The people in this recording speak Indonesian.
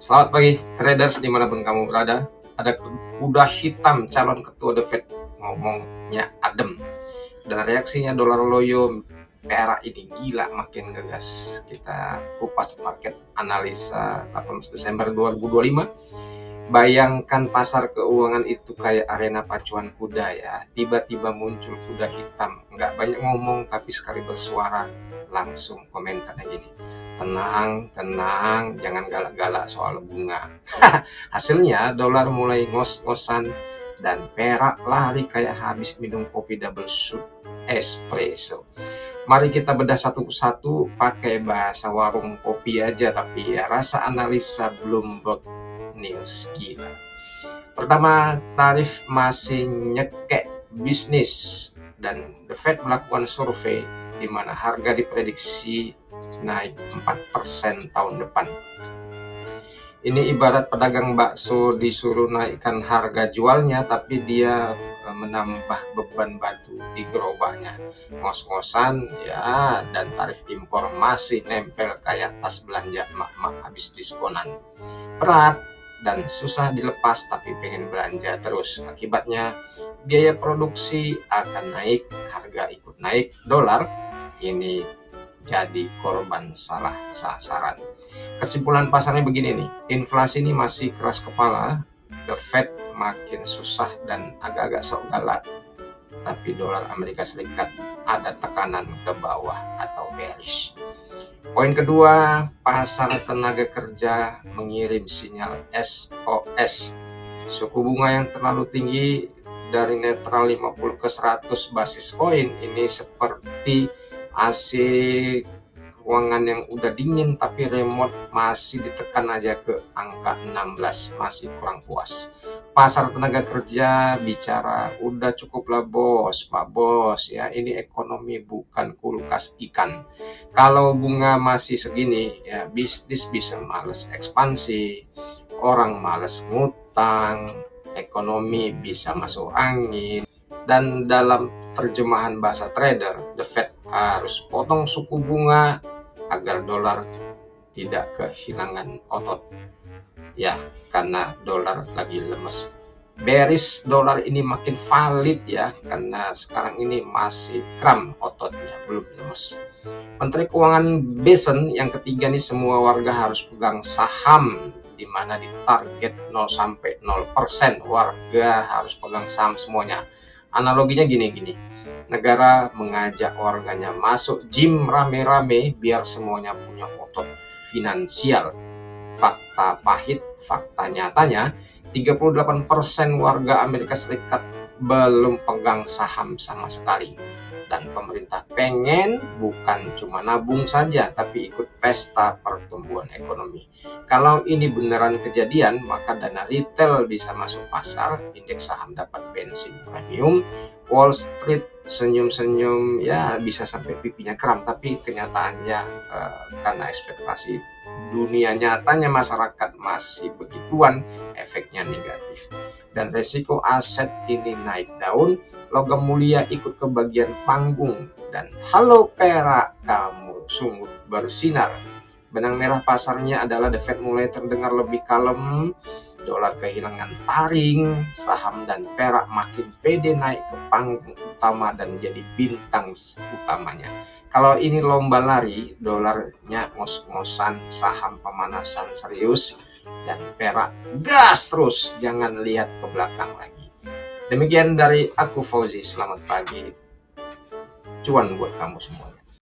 Selamat pagi traders dimanapun kamu berada. Ada kuda hitam calon ketua The Fed ngomongnya adem. Dan reaksinya dolar loyo perak ini gila makin ngegas. Kita kupas market analisa 18 Desember 2025. Bayangkan pasar keuangan itu kayak arena pacuan kuda ya. Tiba-tiba muncul kuda hitam. Nggak banyak ngomong tapi sekali bersuara langsung komentarnya gini. Tenang, jangan galak-galak soal bunga. Hasilnya dolar mulai ngos-ngosan dan perak lari kayak habis minum kopi double shot espresso. Mari kita bedah satu persatu pakai bahasa warung kopi aja, tapi ya rasa analisa Bloomberg News gila. Pertama, tarif masih nyekek bisnis dan The Fed melakukan survei di mana harga diprediksi naik 4% tahun depan. Ini ibarat pedagang bakso disuruh naikkan harga jualnya tapi dia menambah beban batu di gerobaknya. Ngos-ngosan ya, dan tarif impor masih nempel kayak tas belanja mak-mak habis diskonan. Berat dan susah dilepas tapi pengen belanja terus. Akibatnya biaya produksi akan naik, harga ikut naik, dolar ini jadi korban salah sasaran. Kesimpulan pasarnya begini nih, inflasi ini masih keras kepala, The Fed makin susah dan agak-agak sok galak, tapi dolar Amerika Serikat ada tekanan ke bawah atau bearish. Poin kedua, pasar tenaga kerja mengirim sinyal SOS. Suku bunga yang terlalu tinggi dari netral 50 ke 100 basis poin ini seperti AC ruangan yang udah dingin tapi remote masih ditekan aja ke angka 16, masih kurang puas. Pasar tenaga kerja bicara udah cukup lah bos, Pak Bos ya, ini ekonomi bukan kulkas ikan. Kalau bunga masih segini ya bisnis bisa males ekspansi, orang males ngutang, ekonomi bisa masuk angin. Dan dalam terjemahan bahasa trader, The Fed harus potong suku bunga agar dolar tidak kehilangan otot. Ya, karena dolar lagi lemes. Bearish dolar ini makin valid ya, karena sekarang ini masih kram ototnya, belum lemes. Menteri Keuangan Besen yang ketiga nih, semua warga harus pegang saham, di mana di target 0 sampai 0% warga harus pegang saham semuanya. Analoginya gini, negara mengajak warganya masuk gym rame-rame biar semuanya punya otot finansial. Fakta pahit, fakta nyatanya 38% warga Amerika Serikat belum pegang saham sama sekali. Dan pemerintah pengen bukan cuma nabung saja tapi ikut pesta pertumbuhan ekonomi. Kalau ini beneran kejadian, maka dana retail bisa masuk pasar, indeks saham dapat bensin premium, Wall Street senyum-senyum ya bisa sampai pipinya kram. Tapi kenyataannya karena ekspektasi dunia nyatanya masyarakat masih begituan, efeknya negatif. Dan resiko aset ini naik daun, logam mulia ikut ke bagian panggung, dan halo perak, kamu sungguh bersinar. Benang merah pasarnya adalah The Fed mulai terdengar lebih kalem, dolar kehilangan taring, saham dan perak makin pede naik ke panggung utama dan jadi bintang utamanya. Kalau ini lomba lari, dolarnya ngos-ngosan, saham pemanasan serius, dan perak gas terus, jangan lihat ke belakang lagi. Demikian dari aku Fauzi, selamat pagi, cuan buat kamu semuanya.